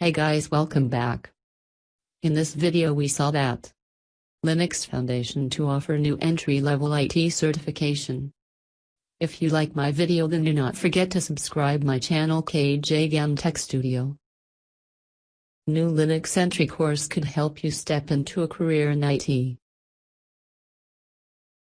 Hey guys, welcome back. In this video we saw that Linux Foundation to offer new entry-level IT certification. If you like my video, then do not forget to subscribe my channel GamTech Studio. New Linux entry course could help you step into a career in IT.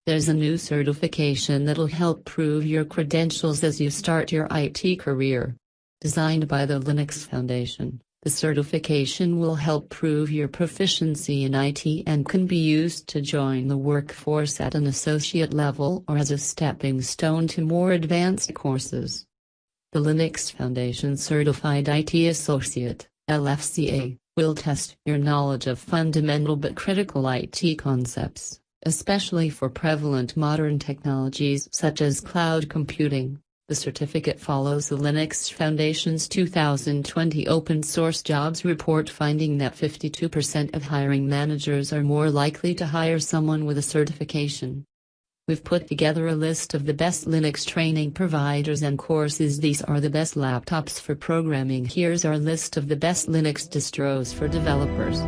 There's a new certification that'll help prove your credentials as you start your IT career. Designed by the Linux Foundation, the certification will help prove your proficiency in IT and can be used to join the workforce at an associate level or as a stepping stone to more advanced courses. The Linux Foundation Certified IT Associate, LFCA, will test your knowledge of fundamental but critical IT concepts, especially for prevalent modern technologies such as cloud computing. The certificate follows the Linux Foundation's 2020 Open Source Jobs Report, finding that 52% of hiring managers are more likely to hire someone with a certification. We've put together a list of the best Linux training providers and courses. These are the best laptops for programming. Here's our list of the best Linux distros for developers.